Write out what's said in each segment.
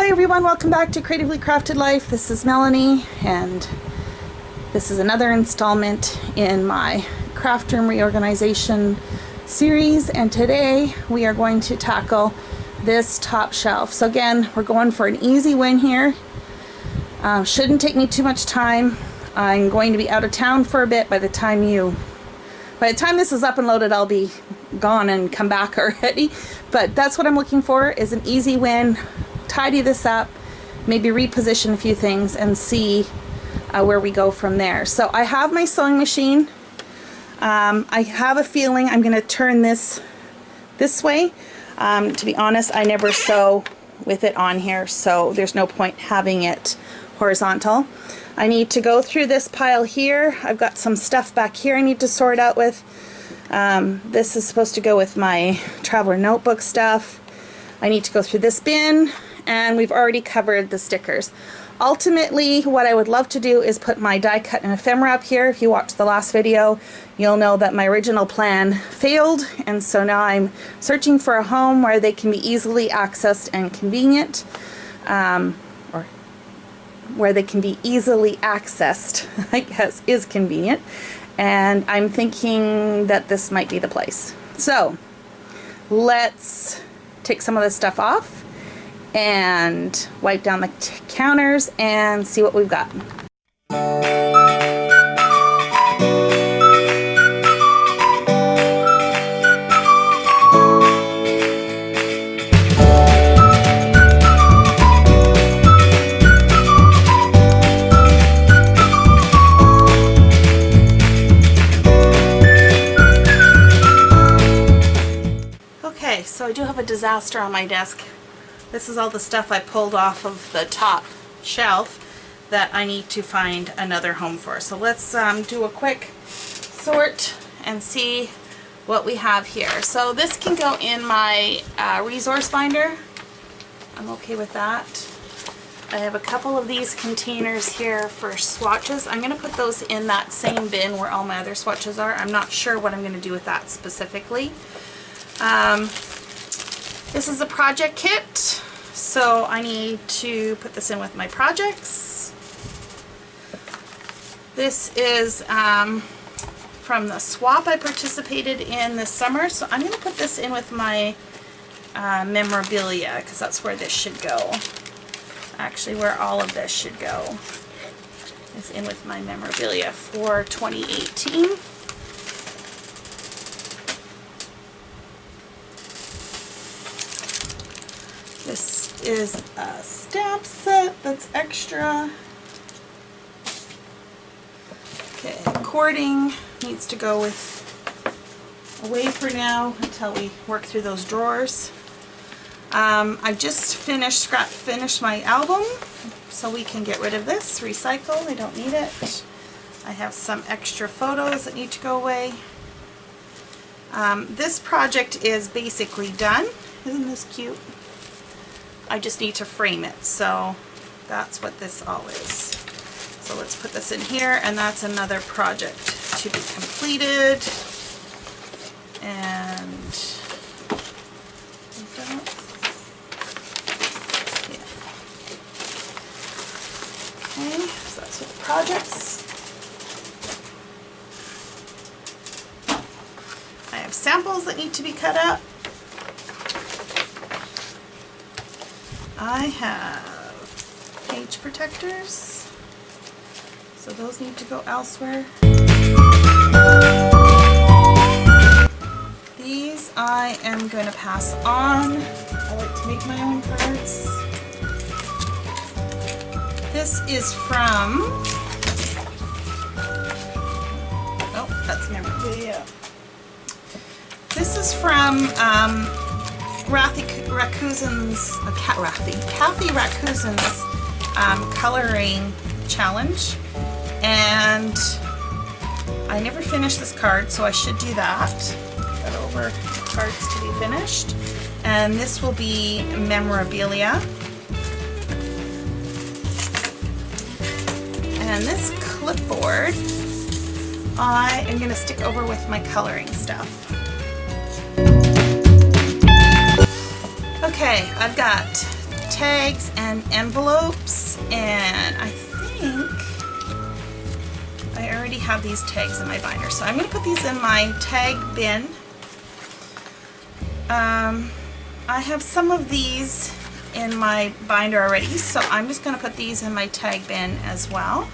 Hi everyone, welcome back to Creatively Crafted Life. This is Melanie, and this is another installment in my craft room reorganization series, and today we are going to tackle this top shelf. So again, we're going for an easy win here. Shouldn't take me too much time. I'm going to be out of town for a bit. By the time this is up and loaded, I'll be gone and come back already. But that's what I'm looking for, is an easy win. Tidy this up, maybe reposition a few things, and see where we go from there. So I have my sewing machine. I have a feeling I'm going to turn this way. To be honest, I never sew with it on here, so there's no point having it horizontal. I need to go through this pile here. I've got some stuff back here I need to sort out with. This is supposed to go with my traveler notebook stuff. I need to go through this bin, and we've already covered the stickers. Ultimately, what I would love to do is put my die cut and ephemera up here. If you watched the last video, you'll know that my original plan failed, and so now I'm searching for a home where they can be easily accessed and convenient, or where they can be easily accessed, I guess, is convenient, and I'm thinking that this might be the place. So let's take some of this stuff off and wipe down the counters and see what we've got. Okay, so I do have a disaster on my desk. This is all the stuff I pulled off of the top shelf that I need to find another home for. So let's do a quick sort and see what we have here. So this can go in my resource binder. I'm okay with that. I have a couple of these containers here for swatches. I'm going to put those in that same bin where all my other swatches are. I'm not sure what I'm going to do with that specifically. This is a project kit, so I need to put this in with my projects. This is from the swap I participated in this summer, so I'm going to put this in with my memorabilia, because that's where this should go. Actually, where all of this should go is in with my memorabilia for 2018. This is a stamp set that's extra. Okay, cording needs to go away for now until we work through those drawers. I just finished my album, so we can get rid of this, recycle. I don't need it. I have some extra photos that need to go away. This project is basically done. Isn't this cute? I just need to frame it, so that's what this all is. So let's put this in here, and that's another project to be completed. And yeah. Okay, so that's what the projects. I have samples that need to be cut up. I have page protectors, so those need to go elsewhere. These I am going to pass on. I like to make my own cards. This is from, oh, that's memorabilia. This is from Kathy Racuzin's coloring challenge, and I never finished this card, so I should do that. Got over cards to be finished, and this will be memorabilia. And this clipboard I am going to stick over with my coloring stuff. Okay, I've got tags and envelopes, and I think I already have these tags in my binder, so I'm going to put these in my tag bin. I have some of these in my binder already, so I'm just going to put these in my tag bin as well.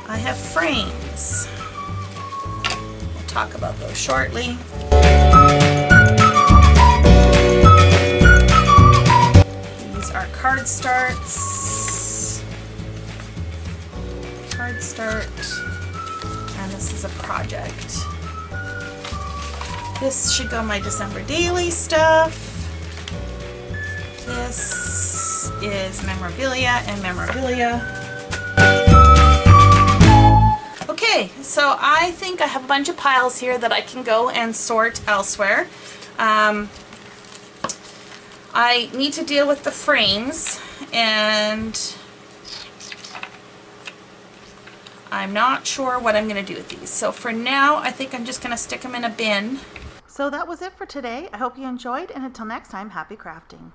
I have frames. We'll talk about those shortly. These are card starts. Card start. And this is a project. This should go my December daily stuff. This is memorabilia and memorabilia. Okay, so I think I have a bunch of piles here that I can go and sort elsewhere. I need to deal with the frames, and I'm not sure what I'm going to do with these. So for now, I think I'm just going to stick them in a bin. So that was it for today. I hope you enjoyed, and until next time, happy crafting.